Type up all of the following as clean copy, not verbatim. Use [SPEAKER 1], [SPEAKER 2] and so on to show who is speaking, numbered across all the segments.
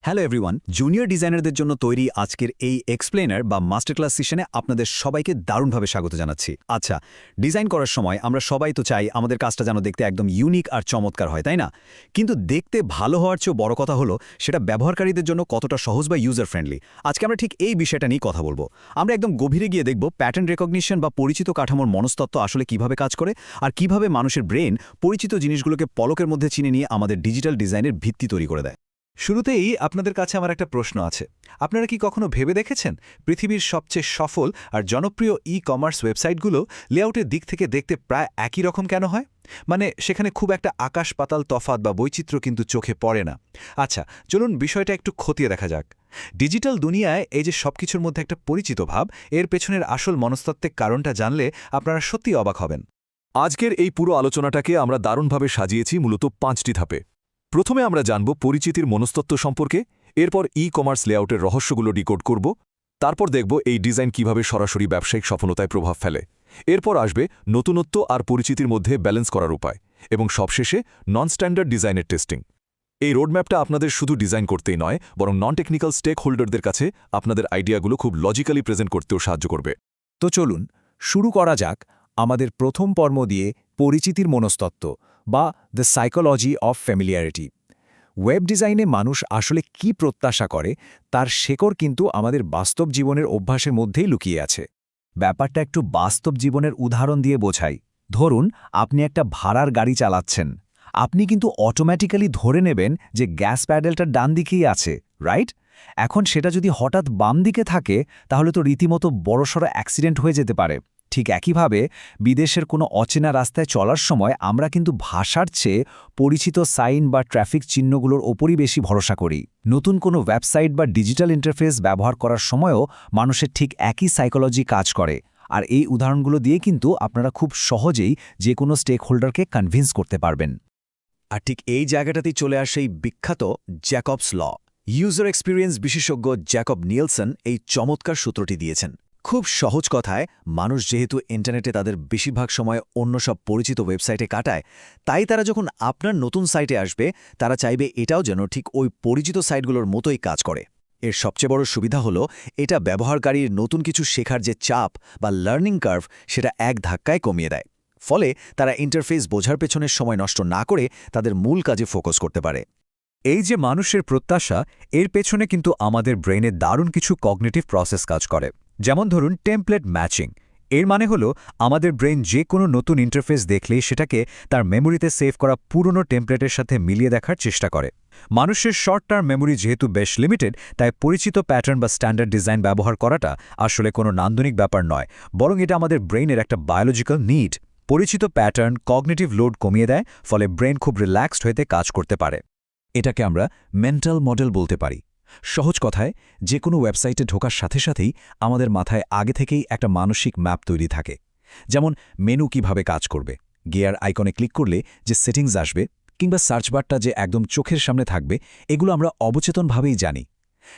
[SPEAKER 1] Hello everyone, junior ডিজাইনারদের জন্য তৈরি আজকের এই এক্সপ্লেনার বা মাস্টার ক্লাস সেশনে আপনাদের সবাইকে দারুণভাবে স্বাগত জানাচ্ছি। আচ্ছা, ডিজাইন করার সময় আমরা সবাই তো চাই আমাদের কাজটা যেন দেখতে একদম ইউনিক আর চমৎকার হয়, তাই না? কিন্তু দেখতে ভালো হওয়ার চেয়েও বড় কথা হলো সেটা ব্যবহারকারীদের জন্য কতটা সহজ বা ইউজার ফ্রেন্ডলি। আজকে আমরা ঠিক এই বিষয়টা নিয়ে কথা বলবো। আমরা একদম গভীরে গিয়ে দেখব প্যাটার্ন রেকগনিশন বা পরিচিত কাঠামোর মনস্তত্ত্ব আসলে কিভাবে কাজ করে আর কিভাবে মানুষের ব্রেন পরিচিত জিনিসগুলোকে পলকের মধ্যে চিনে নিয়ে আমাদের ডিজিটাল ডিজাইনের ভিত্তি তৈরি করে দেয়।
[SPEAKER 2] শুরুতেই আপনাদের কাছে আমার একটা প্রশ্ন আছে। আপনারা কি কখনো ভেবে দেখেছেন পৃথিবীর সবচেয়ে সফল আর জনপ্রিয় ই-কমার্স ওয়েবসাইটগুলো লেআউটের দিক থেকে দেখতে প্রায় একই রকম কেন হয়? মানে সেখানে খুব একটা আকাশ পাতাল তফাৎ বা বৈচিত্র্য কিন্তু চোখে পড়ে না। আচ্ছা, চলুন বিষয়টা একটু খতিয়ে দেখা যাক। ডিজিটাল দুনিয়ায় এই যে সবকিছুর মধ্যে একটা পরিচিত ভাব, এর পেছনের আসল মনস্তাত্ত্বিক কারণটা জানলে আপনারা সত্যি অবাক হবেন।
[SPEAKER 3] আজকের এই পুরো আলোচনাটাকে আমরা দারুণভাবে সাজিয়েছি মূলত 5টি ধাপে। প্রথমে আমরা জানব পরিচিতির মনস্তত্ত্ব সম্পর্কে, এরপর ই-কমার্স লেআউটের রহস্যগুলো ডিকোড করব, তারপর দেখব এই ডিজাইন কিভাবে সরাসরি ব্যবসায়িক সফলতায় প্রভাব ফেলে। এরপর আসবে নতুনত্ব আর পরিচিতির মধ্যে ব্যালেন্স করার উপায়, এবং সবশেষে নন স্ট্যান্ডার্ড ডিজাইনের টেস্টিং। এই রোডম্যাপটা আপনাদের শুধু ডিজাইন করতেই নয়, বরং নন টেকনিক্যাল স্টেক হোল্ডারদের কাছে আপনাদের আইডিয়াগুলো খুব লজিক্যালি প্রেজেন্ট করতেও সাহায্য করবে।
[SPEAKER 4] তো চলুন শুরু করা যাক আমাদের প্রথম পর্ব দিয়ে পরিচিতির মনস্তত্ত্ব বা the psychology of familiarity. Web ডিজাইনে মানুষ আসলে কি প্রত্যাশা করে তার শেকড় কিন্তু আমাদের বাস্তব জীবনের অভ্যাসের মধ্যেই লুকিয়ে আছে। ব্যাপারটা একটু বাস্তব জীবনের উদাহরণ দিয়ে বোঝাই। ধরুন আপনি একটা ভাড়ার গাড়ি চালাচ্ছেন, আপনি কিন্তু অটোমেটিক্যালি ধরে নেবেন যে গ্যাস প্যাডেলটা ডান দিকেই আছে, রাইট? এখন সেটা যদি হঠাৎ বাম দিকে থাকে তাহলে তো রীতিমতো বড়সড় অ্যাক্সিডেন্ট হয়ে যেতে পারে। ঠিক একইভাবে বিদেশের কোনো অচেনা রাস্তায় চলার সময় আমরা কিন্তু ভাষার চেয়ে পরিচিত সাইন বা ট্রাফিক চিহ্নগুলোর ওপরই বেশি ভরসা করি। নতুন কোনো ওয়েবসাইট বা ডিজিটাল ইন্টারফেস ব্যবহার করার সময়ও মানুষের ঠিক একই সাইকোলজি কাজ করে। আর এই উদাহরণগুলো দিয়ে কিন্তু আপনারা খুব সহজেই যে কোনো স্টেক হোল্ডারকে কনভিন্স করতে পারবেন।
[SPEAKER 1] আর ঠিক এই জায়গাটাতেই চলে আসে এই বিখ্যাত জ্যাকবস ল। ইউজার এক্সপিরিয়েন্স বিশেষজ্ঞ জ্যাকব নিলসন এই চমৎকার সূত্রটি দিয়েছেন। খুব সহজ কথায়, মানুষ যেহেতু ইন্টারনেটে তাদের বেশিরভাগ সময় অন্য সব পরিচিত ওয়েবসাইটে কাটায়, তাই তারা যখন আপনার নতুন সাইটে আসবে তারা চাইবে এটাও যেন ঠিক ওই পরিচিত সাইটগুলোর মতোই কাজ করে। এর সবচেয়ে বড় সুবিধা হলো এটা ব্যবহারকারীর নতুন কিছু শেখার যে চাপ বা লার্নিং কার্ভ সেটা এক ধাক্কায় কমিয়ে দেয়। ফলে তারা ইন্টারফেস বোঝার পেছনের সময় নষ্ট না করে তাদের মূল কাজে ফোকাস করতে পারে।
[SPEAKER 4] এই যে মানুষের প্রত্যাশা, এর পেছনে কিন্তু আমাদের ব্রেনে দারুণ কিছু কগনিটিভ প্রসেস কাজ করে। যেমন ধরুন টেমপ্লেট ম্যাচিং। এর মানে হলো আমাদের ব্রেন যে কোনো নতুন ইন্টারফেস দেখলেই সেটাকে তার মেমোরিতে সেভ করা পুরনো টেমপ্লেটের সাথে মিলিয়ে দেখার চেষ্টা করে। মানুষের শর্ট টার্ম মেমোরি যেহেতু বেশ লিমিটেড, তাই পরিচিত প্যাটার্ন বা স্ট্যান্ডার্ড ডিজাইন ব্যবহার করাটা আসলে কোনো নান্দনিক ব্যাপার নয়, বরং এটা আমাদের ব্রেইনের একটা বায়োলজিক্যাল নিড। পরিচিত প্যাটার্ন কগনিটিভ লোড কমিয়ে দেয়, ফলে ব্রেন খুব রিল্যাক্সড হতে কাজ করতে পারে। এটাকে আমরা মেন্টাল মডেল বলতে পারি। সহজ কথায়, যে কোনো ওয়েবসাইটে ঢোকার সাথে সাথেই আমাদের মাথায় আগে থেকেই একটা মানসিক ম্যাপ তৈরি থাকে। যেমন মেনু কিভাবে কাজ করবে, গিয়ার আইকনে ক্লিক করলে যে সেটিংস আসবে, কিংবা সার্চ বারটা যে একদম চোখের সামনে থাকবে, এগুলো আমরা অবচেতনভাবেই জানি।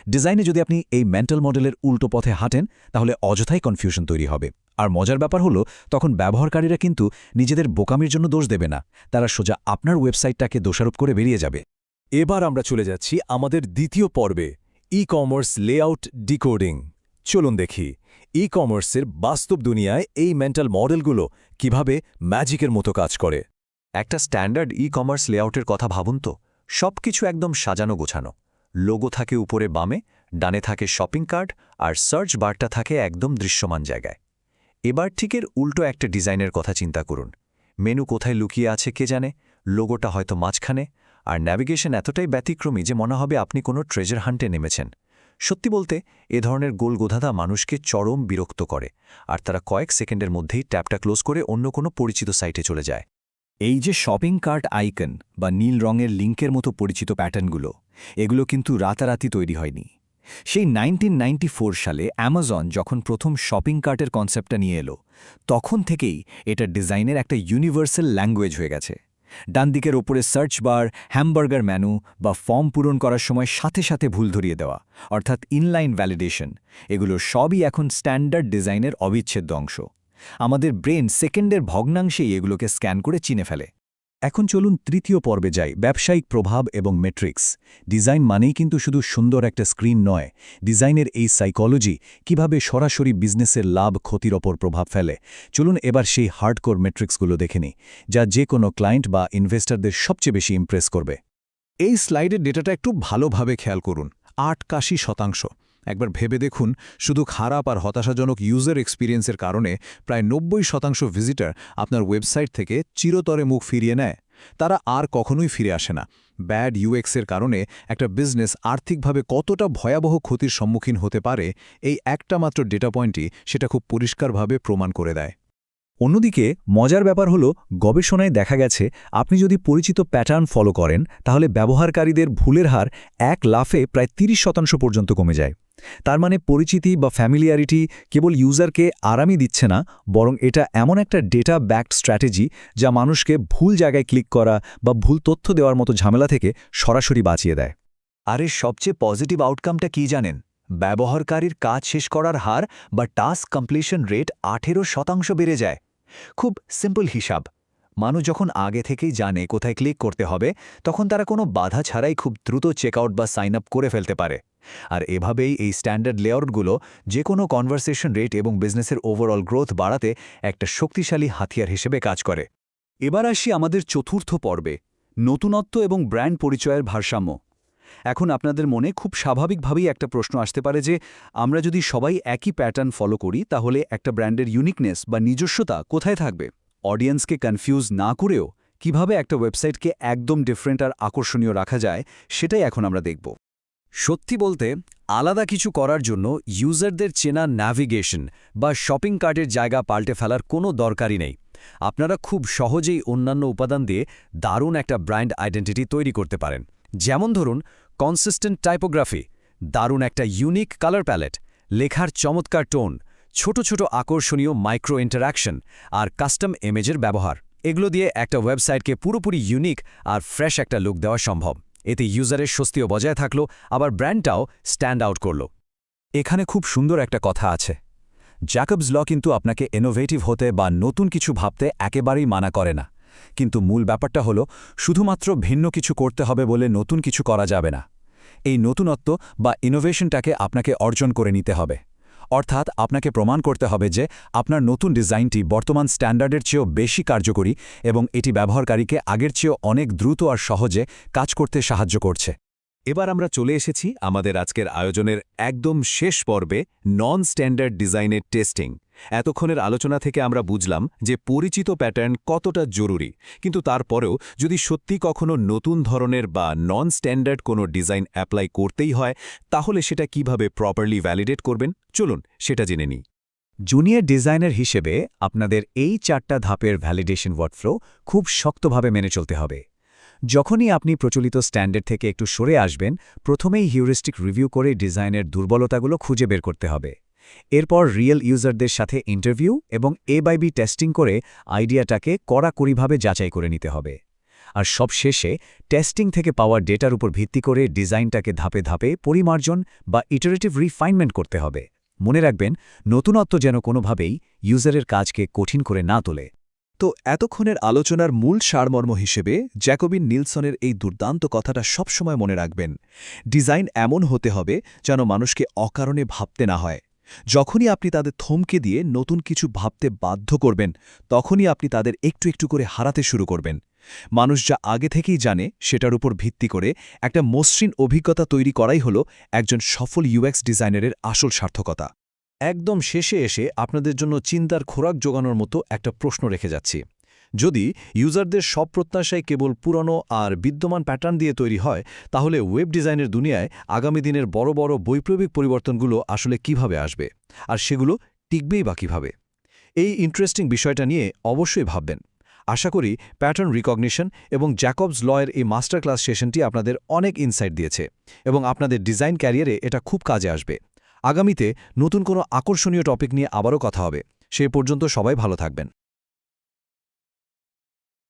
[SPEAKER 4] ডিজাইনে যদি আপনি এই মেন্টাল মডেলের উল্টো পথে হাঁটেন তাহলে অযথাই কনফিউশন তৈরি হবে। আর মজার ব্যাপার হলো তখন ব্যবহারকারীরা কিন্তু নিজেদের বোকামির জন্য দোষ দেবে না, তারা সোজা আপনার ওয়েবসাইটটাকে দোষারোপ করে বেরিয়ে যাবে।
[SPEAKER 3] এবার আমরা চলে যাচ্ছি আমাদের দ্বিতীয় পর্বে, ই-কমার্স লেআউট ডিকোডিং। চলুন দেখি ই-কমার্সের বাস্তব দুনিয়ায় এই মেন্টাল মডেলগুলো কিভাবে ম্যাজিকের মতো কাজ করে।
[SPEAKER 5] একটা স্ট্যান্ডার্ড ই-কমার্স লেআউটের কথা ভাবুন তো। সবকিছু একদম সাজানো গোছানো। লোগো থাকে উপরে বামে, ডানে থাকে শপিং কার্ট, আর সার্চ বারটা থাকে একদম দৃশ্যমান জায়গায়। এবার ঠিকের উল্টো একটা ডিজাইনের কথা চিন্তা করুন। মেনু কোথায় লুকিয়ে আছে কে জানে, লোগোটা হয়তো মাঝখানে, আর ন্যাভিগেশন এতটাই ব্যতিক্রমী যে মনে হবে আপনি কোনো ট্রেজার হান্টে নেমেছেন। সত্যি বলতে এ ধরনের গোলগোধাঁধা মানুষকে চরম বিরক্ত করে, আর তারা কয়েক সেকেন্ডের মধ্যেই ট্যাবটা ক্লোজ করে অন্য কোনো পরিচিত সাইটে চলে যায়।
[SPEAKER 4] এই যে শপিং কার্ট আইকন বা নীল রঙের লিঙ্কের মতো পরিচিত প্যাটার্নগুলো, এগুলো কিন্তু রাতারাতি তৈরি হয়নি। সেই 1994 সালে অ্যামাজন যখন প্রথম শপিং কার্টের কনসেপ্টটা নিয়ে এলো, তখন থেকেই এটা ডিজাইনের একটা ইউনিভার্সাল ল্যাঙ্গুয়েজ হয়ে গেছে। ডান দিকের ওপরে সার্চ বার, হ্যামবার্গার মেনু বা ফর্ম পূরণ করার সময় সাথে সাথে ভুল ধরিয়ে দেওয়া, অর্থাৎ ইনলাইন ভ্যালিডেশন, এগুলো সবই এখন স্ট্যান্ডার্ড ডিজাইনের অবিচ্ছেদ্য অংশ। আমাদের ব্রেন সেকেন্ডের ভগ্নাংশেই এগুলোকে স্ক্যান করে চিনে ফেলে।
[SPEAKER 2] এখন চলুন তৃতীয় পর্বে যাই, ব্যবসায়িক প্রভাব এবং মেট্রিক্স। ডিজাইন মানেই কিন্তু শুধু সুন্দর একটা স্ক্রিন নয়, ডিজাইনের এই সাইকোলজি কিভাবে সরাসরি বিজনেসের লাভ ক্ষতির ওপর প্রভাব ফেলে। চলুন এবার সেই হার্ডকোর মেট্রিক্সগুলো দেখে নিই, যা যে কোনো ক্লায়েন্ট বা ইনভেস্টরদের সবচেয়ে বেশি ইমপ্রেস করবে।
[SPEAKER 6] এই স্লাইডের ডেটাটা একটু ভালোভাবে খেয়াল করুন। ৮৮%। একবার ভেবে দেখুন, শুধু খারাপ আর হতাশাজনক ইউজার এক্সপিরিয়েন্সের কারণে প্রায় ৯০% ভিজিটর আপনার ওয়েবসাইট থেকে চিরতরে মুখ ফিরিয়ে নেয়। তারা আর কখনোই ফিরে আসে না। ব্যাড ইউএক্সের কারণে একটা বিজনেস আর্থিকভাবে কতটা ভয়াবহ ক্ষতির সম্মুখীন হতে পারে, এই একটা মাত্র ডেটা পয়েন্টই সেটা খুব পরিষ্কারভাবে প্রমাণ করে দেয়।
[SPEAKER 4] অন্যদিকে মজার ব্যাপার হলো, গবেষণায় দেখা গেছে আপনি যদি পরিচিত প্যাটার্ন ফলো করেন তাহলে ব্যবহারকারীদের ভুলের হার এক লাফে প্রায় ৩০% পর্যন্ত কমে যায়। তার মানে পরিচিতি বা ফ্যামিলিয়ারিটি কেবল ইউজারকে আরামই দিচ্ছে না, বরং এটা এমন একটা ডেটা ব্যাকড স্ট্র্যাটেজি যা মানুষকে ভুল জায়গায় ক্লিক করা বা ভুল তথ্য দেওয়ার মতো ঝামেলা থেকে সরাসরি বাঁচিয়ে দেয়।
[SPEAKER 5] আর এর সবচেয়ে পজিটিভ আউটকামটা কি জানেন? ব্যবহারকারীর কাজ শেষ করার হার বা টাস্ক কমপ্লিশন রেট 18% বেড়ে যায়। খুব সিম্পল হিসাব। মানুষ যখন আগে থেকেই জানে কোথায় ক্লিক করতে হবে, তখন তারা কোনো বাধা ছাড়াই খুব দ্রুত চেকআউট বা সাইন আপ করে ফেলতে পারে। আর এভাবেই এই স্ট্যান্ডার্ড লেআউটগুলো যে কোনো কনভারসেশন রেট এবং বিজনেসের ওভারঅল গ্রোথ বাড়াতে একটা শক্তিশালী হাতিয়ার হিসেবে কাজ করে।
[SPEAKER 2] এবার আসি আমাদের চতুর্থ পর্বে, নতুনত্ব এবং ব্র্যান্ড পরিচয়ের ভারসাম্য। এখন আপনাদের মনে খুব স্বাভাবিকভাবেই একটা প্রশ্ন আসতে পারে যে, আমরা যদি সবাই একই প্যাটার্ন ফলো করি তাহলে একটা ব্র্যান্ডের ইউনিকনেস বা নিজস্বতা কোথায় থাকবে? অডিয়েন্সকে কনফিউজ না করেও কিভাবে একটা ওয়েবসাইটকে একদম ডিফারেন্ট আর আকর্ষণীয় রাখা যায়, সেটাই এখন আমরা দেখব।
[SPEAKER 4] সত্যি বলতে, আলাদা কিছু করার জন্য ইউজারদের চেনা ন্যাভিগেশন বা শপিং কার্টের জায়গা পাল্টে ফেলার কোনো দরকারই নেই। আপনারা খুব সহজেই অন্যান্য উপাদান দিয়ে দারুণ একটা ব্র্যান্ড আইডেন্টিটি তৈরি করতে পারেন। যেমন ধরুন, কনসিস্টেন্ট টাইপোগ্রাফি, দারুণ একটা ইউনিক কালার প্যালেট, লেখার চমৎকার টোন, ছোট ছোট আকর্ষণীয় মাইক্রো ইন্টারাকশন আর কাস্টম ইমেজের ব্যবহার। এগুলো দিয়ে একটা ওয়েবসাইটকে পুরোপুরি ইউনিক আর ফ্রেশ একটা লুক দেওয়া সম্ভব। এতে ইউজারের স্বস্তিও বজায় থাকলো, আবার ব্র্যান্ডটাও স্ট্যান্ড আউট করল।
[SPEAKER 2] এখানে খুব সুন্দর একটা কথা আছে। জ্যাকবস ল কিন্তু আপনাকে ইনোভেটিভ হতে বা নতুন কিছু ভাবতে একেবারেই মানা করে না, কিন্তু মূল ব্যাপারটা হলো শুধুমাত্র ভিন্ন কিছু করতে হবে বলে নতুন কিছু করা যাবে না। এই নতুনত্ব বা ইনোভেশনটাকে আপনাকে অর্জন করে নিতে হবে। অর্থাৎ আপনাকে প্রমাণ করতে হবে যে আপনার নতুন ডিজাইনটি বর্তমান স্ট্যান্ডার্ডের চেয়েও বেশি কার্যকরী এবং এটি ব্যবহারকারীকে আগের চেয়েও অনেক দ্রুত আর সহজে কাজ করতে সাহায্য করছে।
[SPEAKER 3] এবার আমরা চলে এসেছি আমাদের আজকের আয়োজনের একদম শেষ পর্বে, নন স্ট্যান্ডার্ড ডিজাইনের টেস্টিং। এতক্ষণের আলোচনা থেকে আমরা বুঝলাম যে পরিচিত প্যাটার্ন কতটা জরুরি, কিন্তু তারপরেও যদি সত্যি কখনো নতুন ধরনের বা নন স্ট্যান্ডার্ড কোনো ডিজাইন অ্যাপ্লাই করতেই হয়, তাহলে সেটা কিভাবে প্রপারলি ভ্যালিডেট করবেন, চলুন সেটা জেনে নিই।
[SPEAKER 4] জুনিয়র ডিজাইনার হিসেবে আপনাদের এই 4টা ধাপের ভ্যালিডেশন ওয়ার্কফ্লো খুব শক্তভাবে মেনে চলতে হবে। যখনই আপনি প্রচলিত স্ট্যান্ডার্ড থেকে একটু সরে আসবেন, প্রথমেই হিউরিস্টিক রিভিউ করে ডিজাইনের দুর্বলতাগুলো খুঁজে বের করতে হবে। এরপর রিয়েল ইউজারদের সাথে ইন্টারভিউ এবং A/B টেস্টিং করে আইডিয়াটাকে কড়াকড়িভাবে যাচাই করে নিতে হবে। আর সবশেষে টেস্টিং থেকে পাওয়া ডেটার উপর ভিত্তি করে ডিজাইনটাকে ধাপে ধাপে পরিমার্জন বা ইটারেটিভ রিফাইনমেন্ট করতে হবে। মনে রাখবেন, নতুনত্ব যেন কোনোভাবেই ইউজারের কাজকে কঠিন করে না তোলে।
[SPEAKER 2] তো এতক্ষণের আলোচনার মূল সারমর্ম হিসেবে জ্যাকবিন নিলসনের এই দুর্দান্ত কথাটা সবসময় মনে রাখবেন। ডিজাইন এমন হতে হবে যেন মানুষকে অকারণে ভাবতে না হয়। যখনই আপনি তাদের থমকে দিয়ে নতুন কিছু ভাবতে বাধ্য করবেন, তখনই আপনি তাদের একটু একটু করে হারাতে শুরু করবেন। মানুষ যা আগে থেকেই জানে সেটার উপর ভিত্তি করে একটা মসৃণ অভিজ্ঞতা তৈরি করাই হলো একজন সফল ইউএক্স ডিজাইনারের আসল সার্থকতা।
[SPEAKER 6] একদম শেষে এসে আপনাদের জন্য চিন্তার খোরাক জোগানোর মতো একটা প্রশ্ন রেখে যাচ্ছি। যদি ইউজারদের সব প্রত্যাশাই কেবল পুরনো আর বিদ্যমান প্যাটার্ন দিয়ে তৈরি হয়, তাহলে ওয়েব ডিজাইনের দুনিয়ায় আগামী দিনের বড় বড় বৈপ্লবিক পরিবর্তনগুলো আসলে কিভাবে আসবে, আর সেগুলো টিকবেই বা কিভাবে? এই ইন্টারেস্টিং বিষয়টা নিয়ে অবশ্যই ভাববেন। আশা করি প্যাটার্ন রিকগনিশন এবং জ্যাকবস লয়ের এই মাস্টার ক্লাস সেশনটি আপনাদের অনেক ইনসাইট দিয়েছে এবং আপনাদের ডিজাইন ক্যারিয়ারে এটা খুব কাজে আসবে। আগামীতে নতুন কোনো আকর্ষণীয় টপিক নিয়ে আবারও কথা হবে। সেই পর্যন্ত সবাই ভালো থাকবেন।